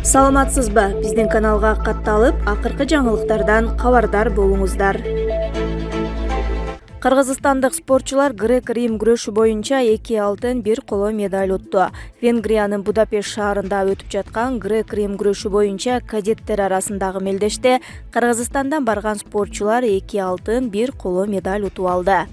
Саламатсызбы? Биздин каналга катталып, акыркы жаңылыктардан кабардар болуңуздар. Кыргызстандык спортчулар грек-рим күрөшү боюнча 2 алтын, 1 коло медаль утту. Венгриянын Будапешт шаарында өтүп жаткан грек-рим күрөшү боюнча кадеттер арасындагы мелдеште Кыргызстандан барган спортчулар 2 алтын, 1 коло медаль утуп алды.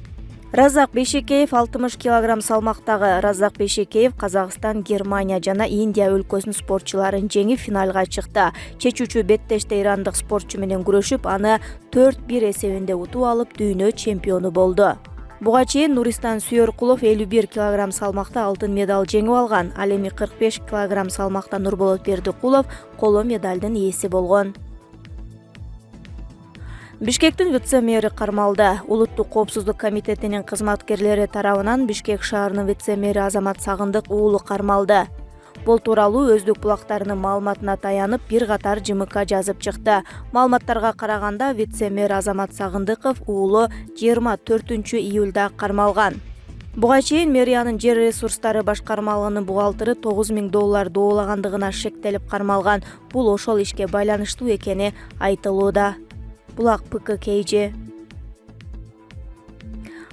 Разак Бейшекеев 60 кг салмактагы Разак Бейшекеев Казакстан, Германия жана Индия өлкөсүнүн спортчуларын жеңип финалга чыкты. Чечүүчү беттеште ирандык спортчу менен күрөшүп, аны 4-1 эсебинде утуп алып, дүйнө чемпиону болду. Буга чейин Нуристан Сүйөркулов 51 кг салмакта алтын медаль жеңип алган. Ал эми 45 кг салмакта Нурболот Бердикулов коло медалдын ээси болгон. Бишкектин вице-мэри кармалды. Улуттук коопсуздук комитетинин кызматкерлери тарабынан Бишкек шаарынын вице-мэри Азамат Сагындык уулу кармалды. Бул тууралуу өздүк булактарынын маалыматына таянып, бир катар ЖМК жазып чыкты. Маалыматтарга караганда, вице-мэр Азамат Сагындыков уулу 24-июлда кармалган. Буга чейин мэриянын жер ресурстары башкармалыгынын бухгалтеры $9,000 доолагандыгына шектелип кармалган. Бул ошол ишке байланыштуу экени айтылууда. Булак ПКК.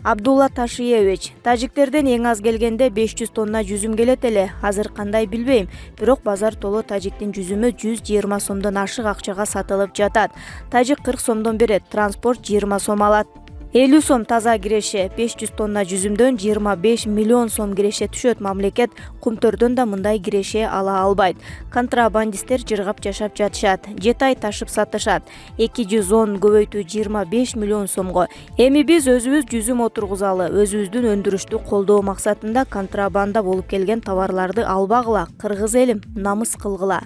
Абдулла Ташиевич: тажиктерден эң аз келгенде 500 тонна жүзүм келет эле. Азыр кандай билбейм, бирок базар толо тажиктин жүзүмү 120 сомдон ашык акчага сатылып жатат. Тажик 40 сомдон берет, транспорт 20 сом алат. 50 сом таза киреше, 500 тонна жүзүмдөн 25 миллион сом киреше түшөт. Мамлекет кумтөрдөн да мындай киреше ала албайт. Контрабандисттер жыргап жашап жатышат. 7 ай ташып сатышат. 210 көбөйтүү 25 миллион сомго. Эми биз өзүбүз жүзүм отургузалы, өзүбүздүн өндүрүштү колдоо максатында контрабанда болуп келген товарларды албагыла. Кыргыз элим, намыс кылгыла.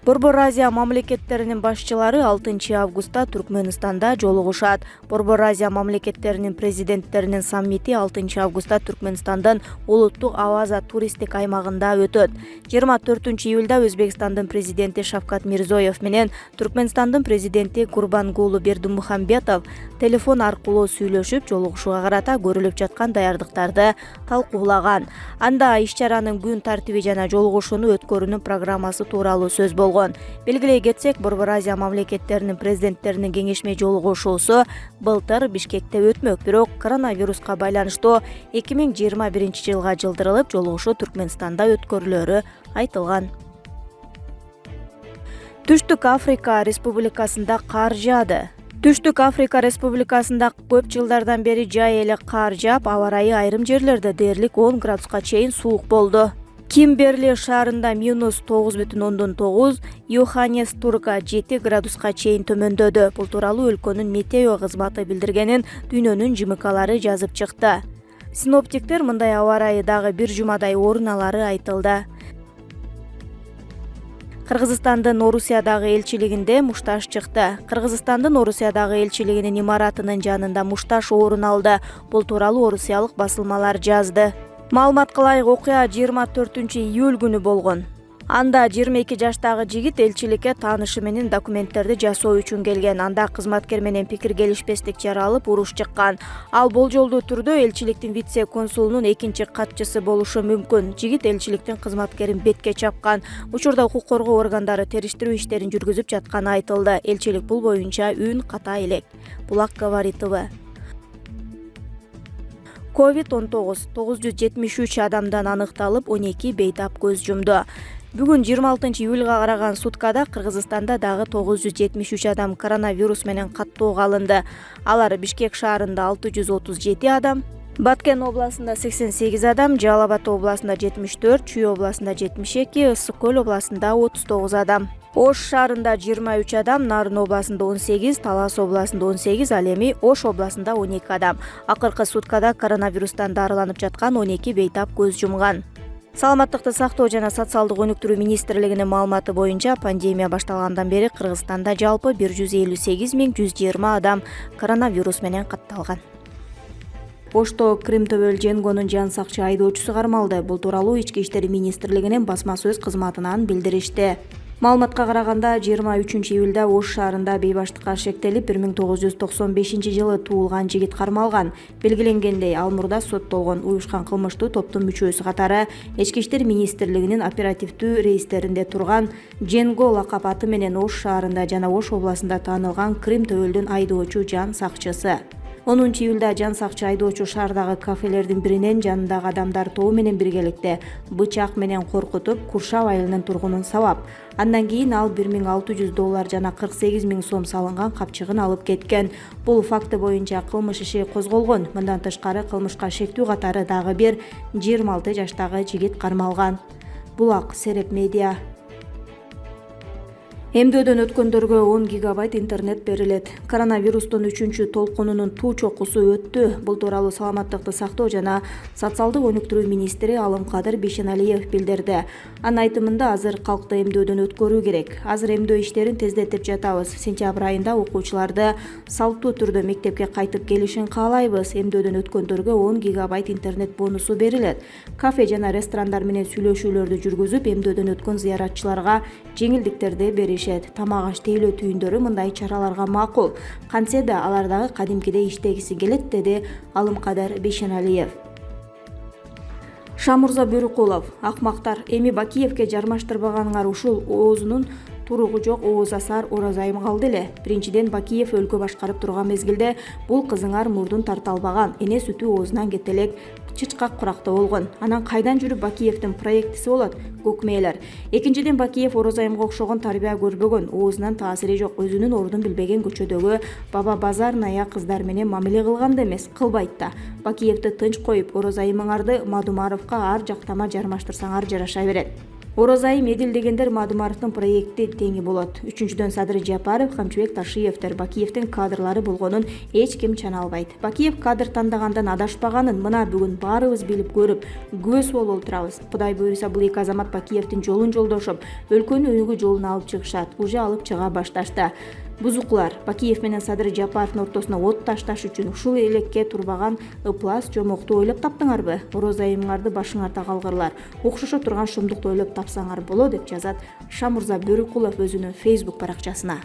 Борбор Азия мамлекеттеринин башчылары 6 августта Түркмөнстанда жолугушат. Борбор Азия мамлекеттеринин президенттеринин саммити 6 августта Түркмөнстандын улуттук Аваза туристтик аймагында өтөт. 24 июлда Өзбекстандын президенти Шавкат Мирзоев менен Түркмөнстандын президенти Гурбангулы Бердимухамбетов телефон аркылуу сүйлөшүп, жолугушууга карата көрүлүп жаткан даярдыктарды талкуулаган. Анда иш-чаранын күн тартиби жана жолугушууну өткөрүүнүн программасы тууралуу сөз болгон. Белгилей кетсек, Борбор Азия мамлекеттеринин президенттеринин кеңешме жолугушуусу былтыр Бишкекте өтмөк, бирок коронавируска байланыштуу 2021 жылга жылдырылып, жолугушуу Түркмөнстанда өткөрүлөрү айтылган. Түштүк Африка Республикасында кар жаады. Түштүк Африка Республикасында көп жылдардан бери жай эле кар жаап, аба ырайы айрым жерлерде дээрлик 10 градуска чейин суук болду. Кимберли шаарында -9,9, Йоханнесбургда 7 градуска чейин төмөндөдү. Бул тууралуу өлкөнүн метео кызматы билдиргенин дүйнөнүн ЖМКлары жазып чыкты. Синоптиктер мындай аба ырайы дагы бир жумадай орун алары айтылды. Кыргызстандын Орусиядагы элчилигинде мушташ чыкты. Кыргызстандын Орусиядагы элчилигинин имаратынын жанында мушташ орун алды. Бул тууралуу орусиялык басылмалар жазды. Маалыматка ылайык, окуя 24 июль күнү болгон. Анда 22 жаштагы жигит элчиликке таанышы менен документтерди жасоо үчүн келген. Анда кызматкер менен пикир келишпестик жаралып, уруш чыккан. Ал болжолдуу түрдө элчиликтин вице-консулунун экинчи катчысы болушу мүмкүн. Жигит элчиликтин кызматкерин бетке чапкан. Учурда укук коргоо органдары териштирүү иштерин жүргүзүп жатканы айтылды. Элчилик бул боюнча үн ката элек. Булак говорит ТВ. COVID-19 973 адамдан аныкталып, 12 бейтап көз жумду. Бүгүн 26 июлга караган суткада Кыргызстанда дагы 973 адам коронавирус менен каттоого алынды. Алар Бишкек шаарында 637 адам, Баткен областында 88 адам, Жалал Абад областында 74, Чүй областында 72, Ысык Көл областында 39 адам. Ош шаарында 23 адам, Нарын областында 18, Талас областында 18, ал эми Ош областында 12 адам. Акыркы суткада коронавирустан дарыланып жаткан 12 бейтап көз жумган. Саламаттыкты сактоо жана социалдык өнүктүрүү министрлигинин маалыматы боюнча, пандемия башталгандан бери Кыргызстанда жалпы 158.120 адам коронавирус менен катталган. Ошто Крым-Төбөл Дженгонун жан сакчы айдоочусу кармалды. Бул тууралуу Ички иштер министрлигинин басма сөз кызматынан билдиришти. Маалыматка караганда 23-июлда Ош шаарында бейбаштыкка шектелип 1995-жылы туулган жигит кармалган. Белгиленгендей, ал мурда соттолгон уюшкан кылмыштуу топтун мүчөсү катары Ички иштер министрлигинин оперативдүү рейстеринде турган Дженго лакап аты менен Ош шаарында жана Ош областында таанылган Крым-Төбөлдүн айдоочу жан сакчысы. 10-июлда жан сакчы айдоочу шаардагы кафелердин биринен жанындагы адамдар тобу менен биргеликте бычак менен коркутуп, Куршав айылынын тургунун сабап. Андан кийин ал $1,600 жана 48 000 сом салынган капчыгын алып кеткен. Бул факты боюнча кылмыш иши козголгон. Мындан тышкары кылмышка шектүү катары дагы бир 26 жаштагы жигит кармалган. Булак Сереп Медиа. Эмдөөдөн өткөндөргө 10 гигабайт интернет берилет. Коронавирустун 3-чү толкунунун туу чокусу өттү. Бул тууралуу Саламаттыкты сактоо жана социалдык өнүктүрүү министри Алымкадыр Бейшеналиев билдирди. Анын айтымында азыр калкты эмдөөдөн өткөрүү керек. Азыр эмдөө иштерин тездетип жатабыз. Сентябрь айында окуучуларды салттуу түрдө мектепке кайтып келишин каалайбыз. Эмдөөдөн өткөндөргө 10 гигабайт интернет бонусу берилет. Кафе жана ресторандар менен сүйлөшүүлөрдү жүргүзүп, эмдөөдөн өткөн зыяратчыларга жеңилдиктерди бериш. Тамак аш тейлөө түйүндөрү мындай чараларга макул. Кантсе да алар дагы кадимкидей иштегиси келет, деди Алымкадыр Бейшеналиев. Шамурза Бөрүкулов: акмактар, эми Бакиевке жармаштырбаганыңар ушул оозунун туругу жок оозасар оразайым калды эле. Биринчиден, Бакиев өлкө башкарып турган мезгилде бул кызыңар мурдун тарта албаган, эне сүтү оозунан кете элек чычкак куракта болгон. Анан кайдан жүрүп Бакиевдин проектиси болот? Көкмээлер. Экинчиден, Бакиев оразайымга окшогон тарбия көрбөгөн, оозунан таасири жок, өзүнүн ордун билбеген көчөдөгү баба базарная кыздар менен мамиле кылган да эмес, кылбайт да. Бакиевди тынч коюп, оразайымыңарды Мадумаровго ар жактама жармаштырсаңар жараша берет. Оразайым эдил дегендер Мадумаровдун проекти теңи болот. Үчүнчүдөн, Садыр Жапаров, Камчыбек Ташиевдер Бакиевдин кадрлары болгонун эч ким чана албайт. Бакиев кадр тандагандан адашпаганын мына бүгүн баарыбыз билип көрүп, көз болуп отурабыз. Кудай буйруса, бул эки азамат Бакиевдин жолун жолдошуп, өлкөнүн өнүгүү жолуна алып чыгышат. Уже алып чыга башташты. Бузуклар. Бакиев менен Садыр Жапаровдун ортосуна от ташташ үчүн ушул элекке турбаган ыплас жомокту ойлоп таптыңарбы? Оразайымыңарды башыңарда калгырлар. Окшошо турган шумдукту ойлоп тапсаңар болот, деп жазат Шамурза Бөрүкулов өзүнүн Facebook баракчасына.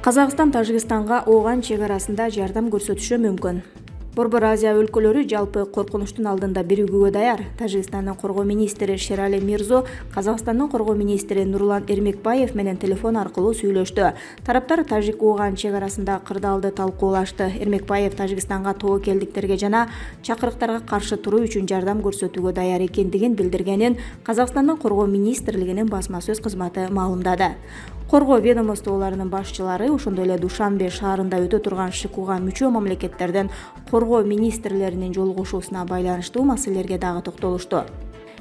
Казакстан Тажикстанга Ооган чек арасында жардам көрсөтүшү мүмкүн. Борбор Азия өлкөлөрү жалпы коркунучтун алдында биригүүгө даяр. Тажикстандын коргоо министри Шерали Мирзо Казакстандын коргоо министри Нурлан Эрмекбаев менен телефон аркылуу сүйлөштү. Тараптар Тажик-Ооган чек арасында кырдаалды талкуулашты. Эрмекбаев Тажикстанга тобокелдиктерге жана чакырыктарга каршы туруу үчүн жардам көрсөтүүгө даяр экендигин билдиргенин Казакстандын коргоо министрлигинин басма сөз кызматы маалымдады. Коргоо ведомстволорунун башчылары ошондой эле Душанбе шаарында өтө турган ШКУга мүчө мамлекеттерден коргоо министрлеринин жолугушуусуна байланыштуу маселелерге дагы токтолушту.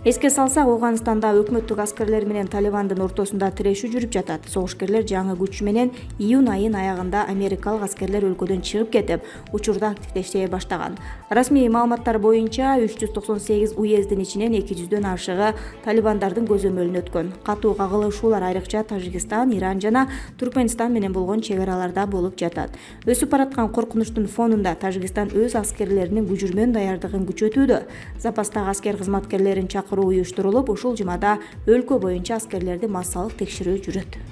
Эске салсак, Ауганстанда өкмөттүк аскерлер менен Талибандын ортосунда тирешүү жүрүп жатат. Согушкерлер жаңы күч менен июнь айынын аягында америкалык аскерлер өлкөдөн чыгып кетип, учурда активдеше баштаган. Расмий маалыматтар боюнча 398 уездин ичинен 200дөн ашыгы талибандардын көзөмөлүнө өткөн. Катуу кагылышуулар айрыкча Тажикстан, Иран жана Түркмөнстан менен болгон чек араларда болуп жатат. Өсүп бараткан коркунучтун фонунда Тажикстан өз аскерлеринин күжүрмөн даярдыгын күчөтүүдө. Запастагы аскер кызматкерлерин уюштурулуп, ушул жумада өлкө боюнча аскерлерди массалык текшерүү жүрөт.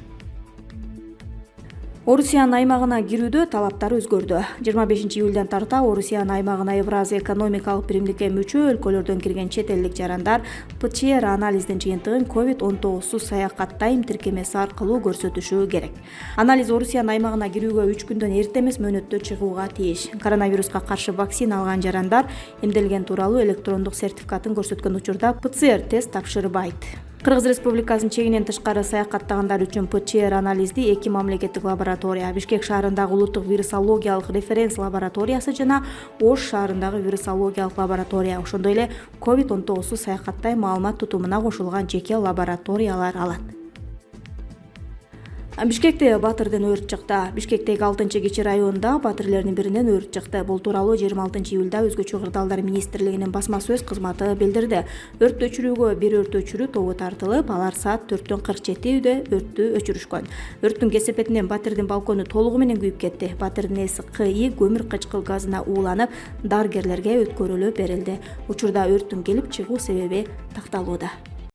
Орусиянын аймагына кирүүдө талаптар өзгөрдү. 25-июлдан тарта Орусиянын аймагына Евразия экономикалык биримдикке мүчө өлкөлөрдөн кирген чет элдик жарандар ПЦР анализдин жыйынтыгын COVID-19 саякаттайм тиркемеси аркылуу көрсөтүшү керек. Анализ Орусиянын аймагына кирүүгө 3 күндөн эрте эмес мөөнөттө чыгууга тийиш. Коронавируска каршы вакцина алган жарандар эмделген тууралуу электрондук сертификатын көрсөткөн учурда ПЦР тест тапшырбайт. Кыргыз Республикасынын чегинен тышкары саякаттагандар үчүн ПЦР анализди 2 мамлекеттик лаборатория, Бишкек шаарындагы улуттук вирусологиялык референс лабораториясы жана Ош шаарындагы вирусологиялык лаборатория, ошондой эле COVID-19 саякаттай маалымат тутумуна кошулган жеке лабораториялар алат. Бишкекте Батырдын өрт чыкты. Бишкектеги 6-Кичи районунда Батырлердин биринен өрт чыкты. Бул тууралуу 26-июлда Өзгөчө кырдаалдар министрлигинин басма сөз кызматы билдирди. Өрттү өчүрүүгө бир өрт өчүрүү тобу тартылып, алар саат 4:47 өрттү өчүрүшкөн. Өрттүн кесепетинен Батырдын балкону толугу менен күйүп кетти. Батырдын ээси КИ көмүр кычкыл газына ууланып, дарыгерлерге өткөрүлүп берилди. Учурда өрттүн келип чыгуу себеби такталууда.